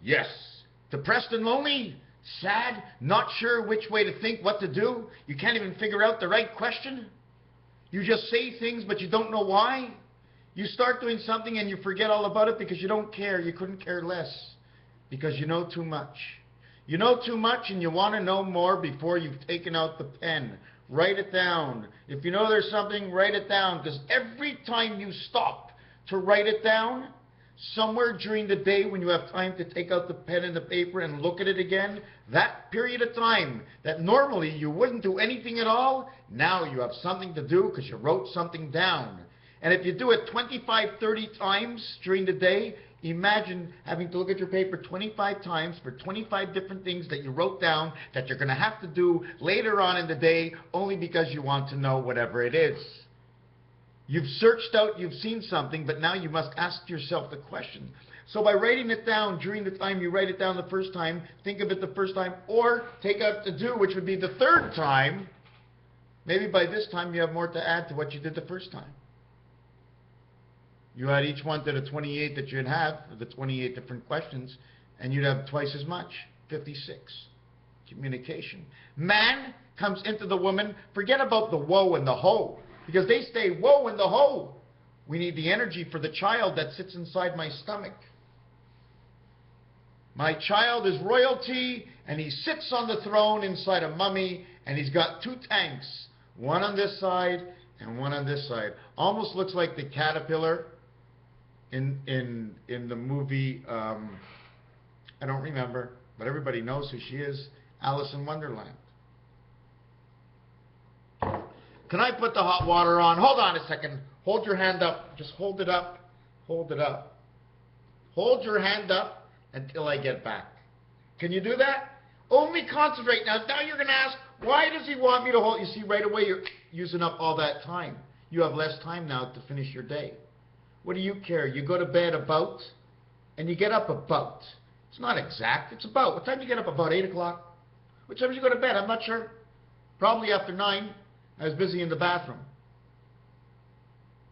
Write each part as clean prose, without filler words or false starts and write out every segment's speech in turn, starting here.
Yes. Depressed and lonely? Sad? Not sure which way to think, what to do? You can't even figure out the right question? You just say things but you don't know why? You start doing something and you forget all about it because you don't care. You couldn't care less because you know too much. You know too much and you want to know more before you've taken out the pen. Write it down. If you know there's something, write it down, because every time you stop to write it down, somewhere during the day when you have time to take out the pen and the paper and look at it again, that period of time that normally you wouldn't do anything at all, now you have something to do because you wrote something down. And if you do it 25, 30 times during the day, imagine having to look at your paper 25 times for 25 different things that you wrote down that you're going to have to do later on in the day only because you want to know whatever it is. You've searched out, you've seen something, but now you must ask yourself the question. So by writing it down during the time you write it down the first time, think of it the first time, or take out the do, which would be the third time. Maybe by this time you have more to add to what you did the first time. You add each one to the 28 that you'd have, the 28 different questions, and you'd have twice as much, 56. Communication. Man comes into the woman, forget about the woe and the ho, because they stay woe and the ho. We need the energy for the child that sits inside my stomach. My child is royalty, and he sits on the throne inside a mummy, and he's got two tanks, one on this side and one on this side. Almost looks like the caterpillar in the movie, I don't remember, but everybody knows who she is, Alice in Wonderland. Can I put the hot water on? Hold on a second. Hold your hand up. Just hold it up. Hold it up. Hold your hand up until I get back. Can you do that? Only concentrate. Now you're going to ask, why does he want me to hold? You see, right away you're using up all that time. You have less time now to finish your day. What do you care? You go to bed about, and you get up about. It's not exact. It's about. What time do you get up? About 8 o'clock? What time do you go to bed? I'm not sure. Probably after 9. I was busy in the bathroom.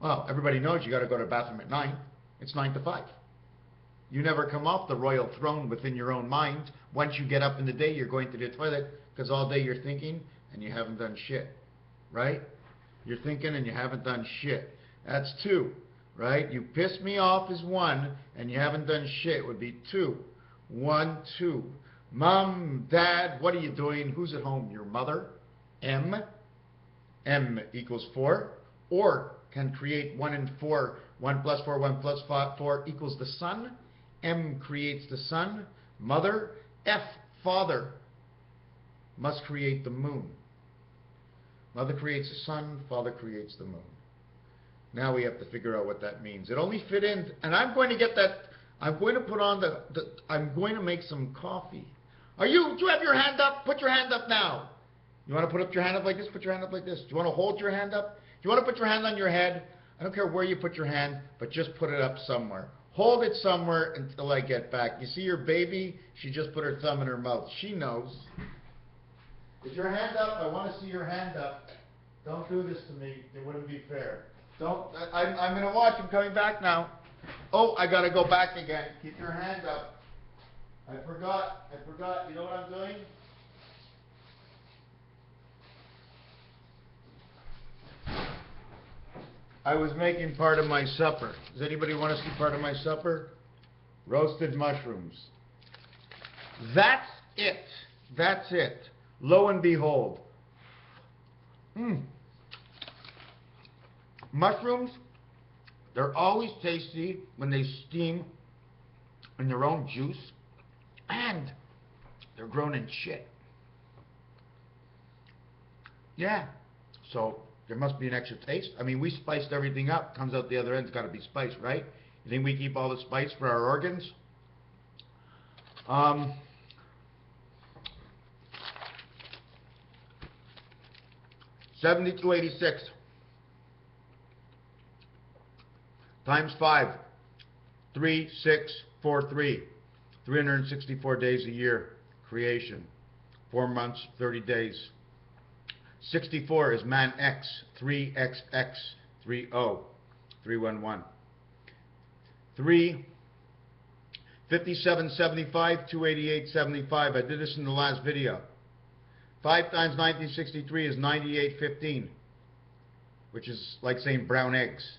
Well, everybody knows you got to go to the bathroom at 9. It's 9 to 5. You never come off the royal throne within your own mind. Once you get up in the day, you're going to the toilet because all day you're thinking and you haven't done shit. Right? You're thinking and you haven't done shit. That's 2. Right? You piss me off is 1 and you haven't done shit would be 2. 1, 2. Mom, Dad, what are you doing? Who's at home? Your mother? M. M equals 4. Or can create 1 and 4. 1 plus 4, 1 plus 4 equals the sun. M creates the sun. Mother. F, father, must create the moon. Mother creates the sun. Father creates the moon. Now we have to figure out what that means. It only fit in, and I'm going to get that. I'm going to put on I'm going to make some coffee. Do you have your hand up? Put your hand up now. You want to put up your hand up like this? Put your hand up like this. Do you want to hold your hand up? Do you want to put your hand on your head? I don't care where you put your hand, but just put it up somewhere. Hold it somewhere until I get back. You see your baby? She just put her thumb in her mouth. She knows. Is your hand up? I want to see your hand up. Don't do this to me. It wouldn't be fair. Don't. I'm going to watch. I'm coming back now. Oh, I got to go back again. Keep your hand up. I forgot. You know what I'm doing? I was making part of my supper. Does anybody want to see part of my supper? Roasted mushrooms. That's it. That's it. Lo and behold. Mushrooms, they're always tasty when they steam in their own juice, and they're grown in shit. Yeah. So there must be an extra taste. I mean, we spiced everything up. Comes out the other end, it's got to be spiced, right? You think we keep all the spice for our organs? 7286 times 5, 3643. 364 days a year. Creation. 4 months, 30 days. 64 is man X, 3XX, 30, 311. 3, 57.75, 288.75. I did this in the last video. 5 times 1963 is 98.15, which is like saying brown eggs.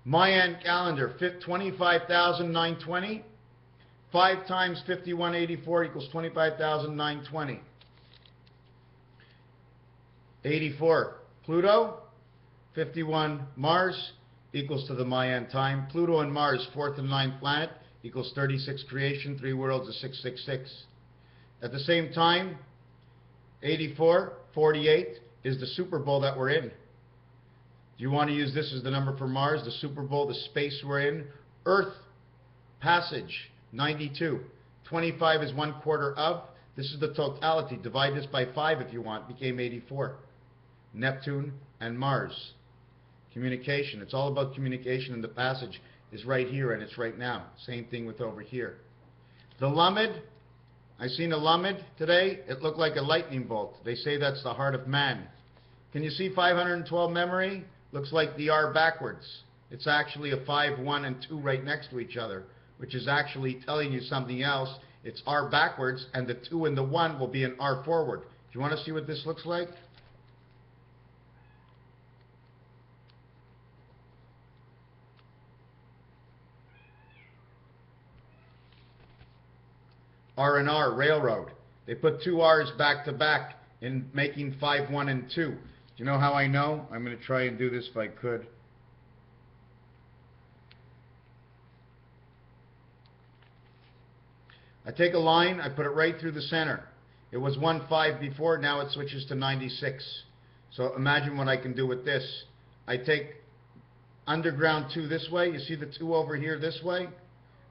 Mayan calendar, 25,920. 5 times 5184 equals 25,920. 84, Pluto. 51, Mars, equals to the Mayan time. Pluto and Mars, 4th and 9th planet, equals 36 creation. 3 worlds is 666. At the same time, 84, 48 is the Super Bowl that we're in. Do you want to use this as the number for Mars, the Super Bowl, the space we're in? Earth, passage, 92. 25 is 1/4 of. This is the totality. Divide this by 5 if you want. Became 84. Neptune and Mars. Communication. It's all about communication, and the passage is right here and it's right now. Same thing with over here. The Lamed. I seen a Lamed today. It looked like a lightning bolt. They say that's the heart of man. Can you see 512 memory? Looks like the R backwards. It's actually a 5, 1, and 2 right next to each other, which is actually telling you something else. It's R backwards, and the 2 and the 1 will be an R forward. Do you want to see what this looks like? R and R, railroad. They put 2 R's back to back in making 5, 1, and 2. Do you know how I know? I'm going to try and do this if I could. I take a line, I put it right through the center. It was 1, 5 before, now it switches to 96. So imagine what I can do with this. I take underground 2 this way. You see the 2 over here this way?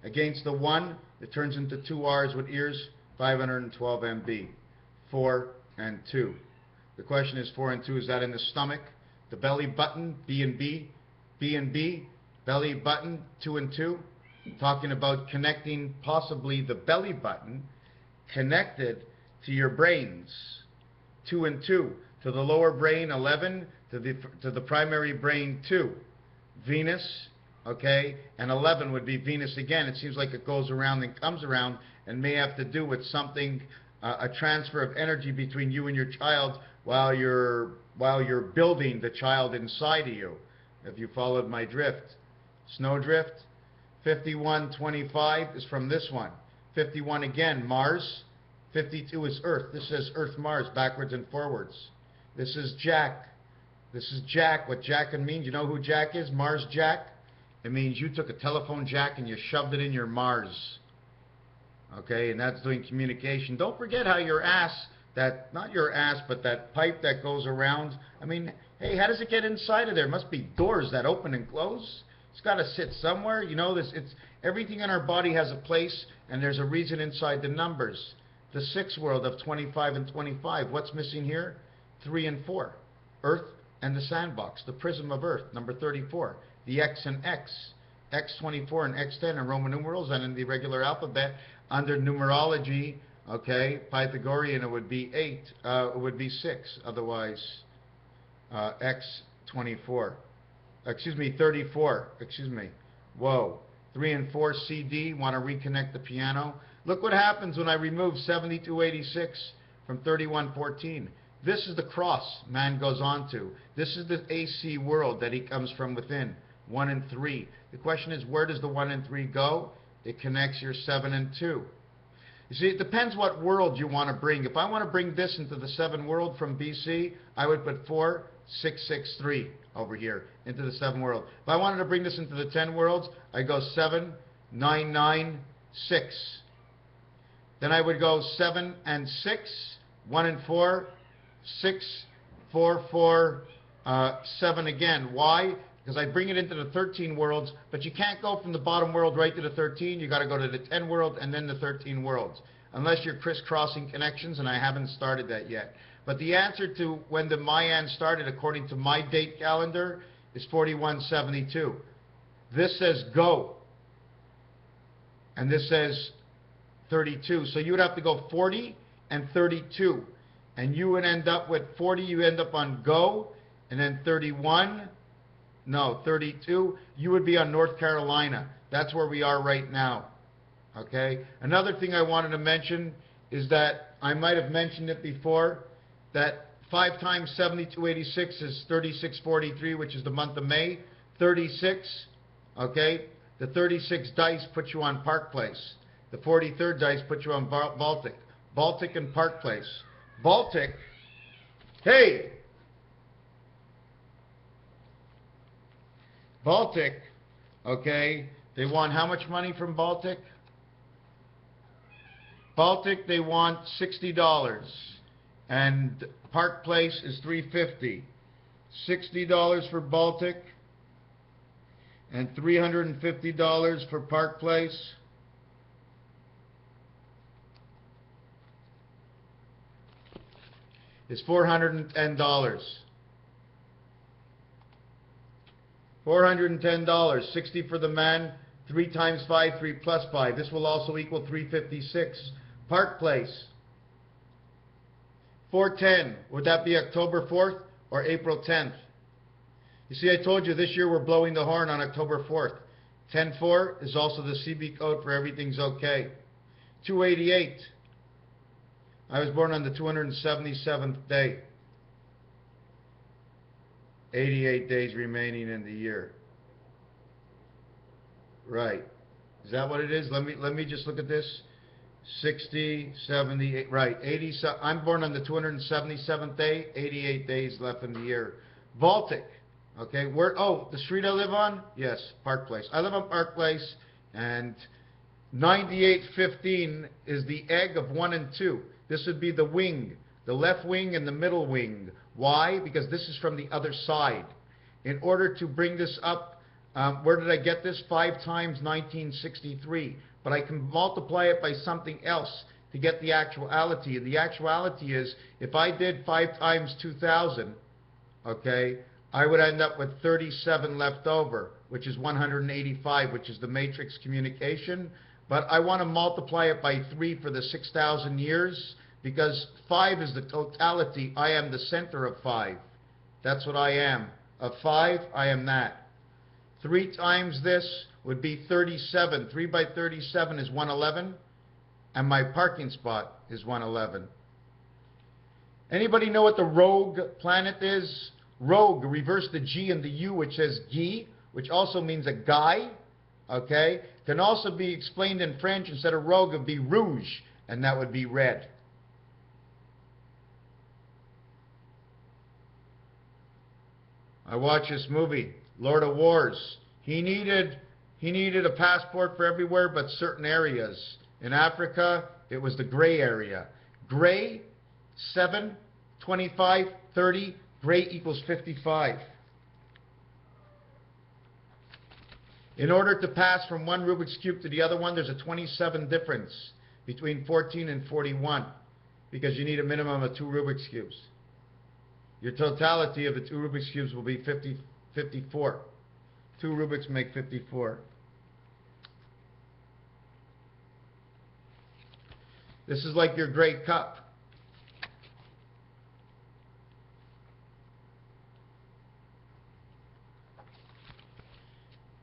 Against the 1, it turns into 2 R's with ears, 512 MB. 4 and 2. The question is 4 and 2, is that in the stomach? The belly button, B and B, B and B, belly button, 2 and 2. Talking about connecting possibly the belly button connected to your brains, 2 and 2. To the lower brain, 11. To the primary brain, 2. Venus, okay, and 11 would be Venus again. It seems like it goes around and comes around, and may have to do with something, a transfer of energy between you and your child while you're building the child inside of you, if you followed my drift. Snowdrift. 5125 is from this one. 51 again, Mars. 52 is Earth. This says Earth, Mars, backwards and forwards. This is Jack. This is Jack. What Jack means, you know who Jack is? Mars Jack. It means you took a telephone jack and you shoved it in your Mars. Okay, and that's doing communication. Don't forget how your ass, that, not your ass, but that pipe that goes around. I mean, hey, how does it get inside of there? Must be doors that open and close. It's got to sit somewhere. You know, it's everything in our body has a place, and there's a reason inside the numbers. The 6th world of 25 and 25. What's missing here? 3 and 4. Earth and the sandbox. The prism of Earth, number 34. The X and X. X24 and X10 in Roman numerals, and in the regular alphabet, under numerology, okay, Pythagorean, it would be 8. It would be 6. Otherwise, X24. Excuse me, 34. Excuse me. Whoa. 3 and 4 CD. Want to reconnect the piano. Look what happens when I remove 7286 from 3114. This is the cross man goes on to. This is the AC world that he comes from within. 1 and 3. The question is, where does the 1 and 3 go? It connects your 7 and 2. You see, it depends what world you want to bring. If I want to bring this into the 7 world from BC, I would put 4663 over here into the 7 world. If I wanted to bring this into the 10 worlds, I go 7996. Then I would go 7 and 6, 1 and 4, 6, 4, 4, 7 again. Why? Because I bring it into the 13 worlds, but you can't go from the bottom world right to the 13. You got to go to the 10 world and then the 13 worlds, unless you're crisscrossing connections, and I haven't started that yet. But the answer to when the Mayan started, according to my date calendar, is 4172. This says go, and this says 32. So you would have to go 40 and 32, and you would end up with 40. You end up on go, and then 31. no, 32, you would be on North Carolina. That's where we are right now. Okay? Another thing I wanted to mention is that I might have mentioned it before, that 5 times 7286 is 3643, which is the month of May. 36, okay? The 36 dice put you on Park Place. The 43rd dice put you on Baltic. Baltic and Park Place. Baltic, hey! Baltic, okay, they want how much money from Baltic? Baltic, they want $60. And Park Place is $350. $60 for Baltic and $350 for Park Place. Is $410. $410. 60 for the man. 3 times 5, 3 plus 5. This will also equal 356. Park Place. 410. Would that be October 4th or April 10th? You see, I told you this year we're blowing the horn on October 4th. 10-4 is also the CB code for everything's okay. 288. I was born on the 277th day. 88 days remaining in the year. Right. Is that what it is? Let me just look at this. 60, 78, right. 80. I'm born on the 277th day. 88 days left in the year. Baltic. Okay. Where? Oh, the street I live on? Yes, Park Place. I live on Park Place, and 9815 is the egg of 1 and 2. This would be the wing, the left wing and the middle wing. Why? Because this is from the other side. In order to bring this up, where did I get this? 5 times 1963. But I can multiply it by something else to get the actuality. And the actuality is, if I did 5 times 2000, okay, I would end up with 37 left over, which is 185, which is the matrix communication. But I want to multiply it by 3 for the 6,000 years, because 5 is the totality. I am the center of 5. That's what I am. Of 5, I am that. 3 times this would be 37. 3 by 37 is 111, and my parking spot is 111. Anybody know what the rogue planet is? Rogue, reverse the G and the U, which says Guy, which also means a guy. Okay? Can also be explained in French. Instead of rogue, it would be rouge, and that would be red. I watched this movie, Lord of Wars. He needed a passport for everywhere but certain areas. In Africa, it was the gray area. Gray, 7, 25, 30. Gray equals 55. In order to pass from one Rubik's Cube to the other one, there's a 27 difference between 14 and 41, because you need a minimum of 2 Rubik's Cubes. Your totality of the 2 Rubik's Cubes will be 54. 2 Rubik's make 54. This is like your great cup.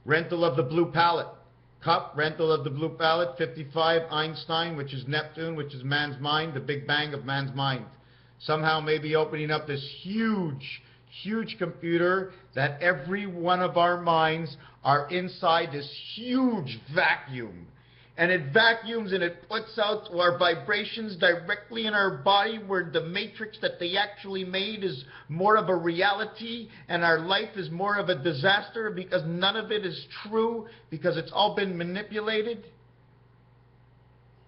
Rental of the blue palette. Cup, rental of the blue palette, 55. Einstein, which is Neptune, which is man's mind, the Big Bang of man's mind. Somehow maybe opening up this huge, huge computer that every one of our minds are inside this huge vacuum. And it vacuums and it puts out our vibrations directly in our body, where the matrix that they actually made is more of a reality, and our life is more of a disaster because none of it is true, because it's all been manipulated.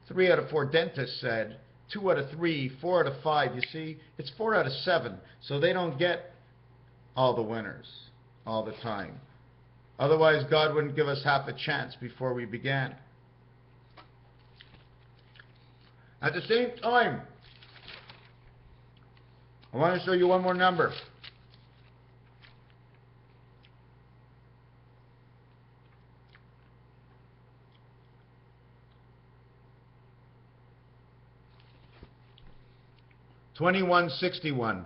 3 out of 4 dentists said, 2 out of 3, 4 out of 5. You see, it's 4 out of 7. So they don't get all the winners all the time. Otherwise, God wouldn't give us half a chance before we began. At the same time, I want to show you one more number. $2161.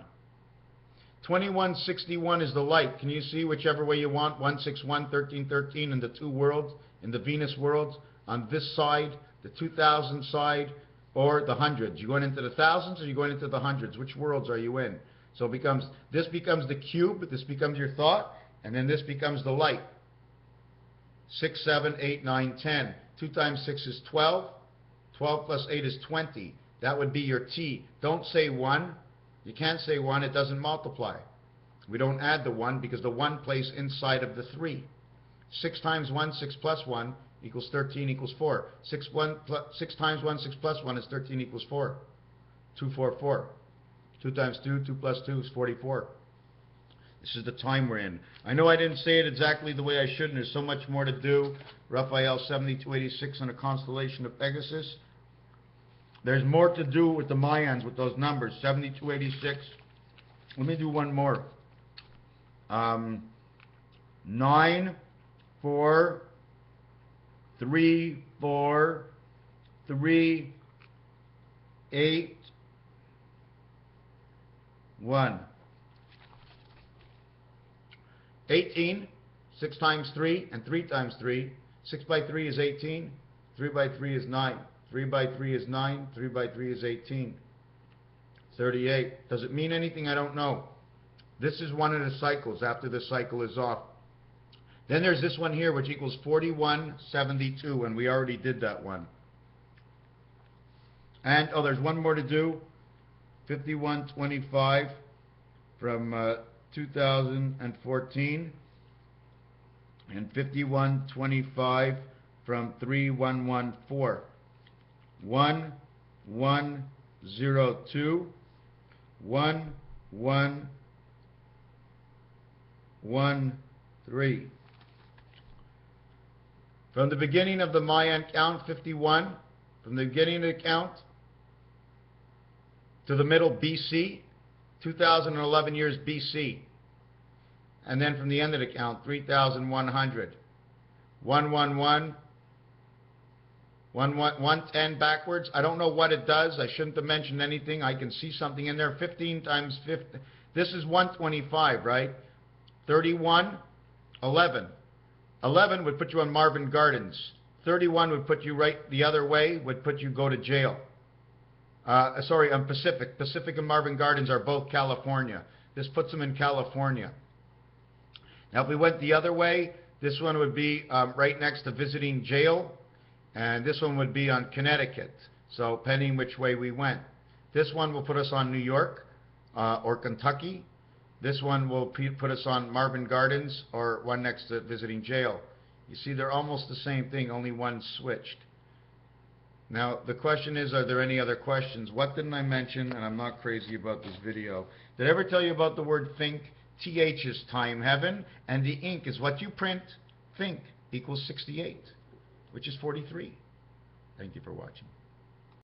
2161 is the light. Can you see whichever way you want? 161, 1313 in the two worlds, in the Venus worlds, on this side, the 2000 side, or the hundreds. You going into the thousands or you going into the hundreds? Which worlds are you in? So this becomes the cube, this becomes your thought, and then this becomes the light. 6, 7, 8, 9, 10. 2 times 6 is 12. 12 plus 8 is 20. That would be your T. Don't say 1. You can't say 1. It doesn't multiply. We don't add the 1 because the 1 plays inside of the 3. 6 times 1, 6 plus 1 equals 13 equals 4. 6 times 1, 6 plus 1 is 13 equals 4. 2, 4, 4. 2 times 2, 2 plus 2 is 44. This is the time we're in. I know I didn't say it exactly the way I should, and there's so much more to do. Raphael 7286 on a constellation of Pegasus. There's more to do with the Mayans, with those numbers. 7286. Let me do one more. 9, 4, 3, 4, 3, 8, 1. 18, 6 times 3, and 3 times 3. 6 by 3 is 18. 3 by 3 is 9. 3 by 3 is 9. 3 by 3 is 18. 38. Does it mean anything? I don't know. This is one of the cycles after the cycle is off. Then there's this one here, which equals 4172, and we already did that one. And, oh, there's one more to do. 5125 from 2014, and 5125 from 3114. 1102 1113. From the beginning of the Mayan count, 51, from the beginning of the count to the middle, BC, 2011 years BC. And then from the end of the count, 3,100. 111, 110 backwards. I don't know what it does. I shouldn't have mentioned anything. I can see something in there. 15 times 50. This is 125, right? 31, 11. 11 would put you on Marvin Gardens. 31 would put you right the other way, would put you go to jail. Sorry, on Pacific. Pacific and Marvin Gardens are both California. This puts them in California. Now, if we went the other way, this one would be right next to visiting jail, and this one would be on Connecticut. So, depending which way we went. This one will put us on New York or Kentucky. This one will put us on Marvin Gardens or one next to visiting jail. You see, they're almost the same thing, only one switched. Now, the question is, are there any other questions? What didn't I mention? And I'm not crazy about this video. Did I ever tell you about the word think? TH is time heaven, and the ink is what you print. Think equals 68, which is 43. Thank you for watching.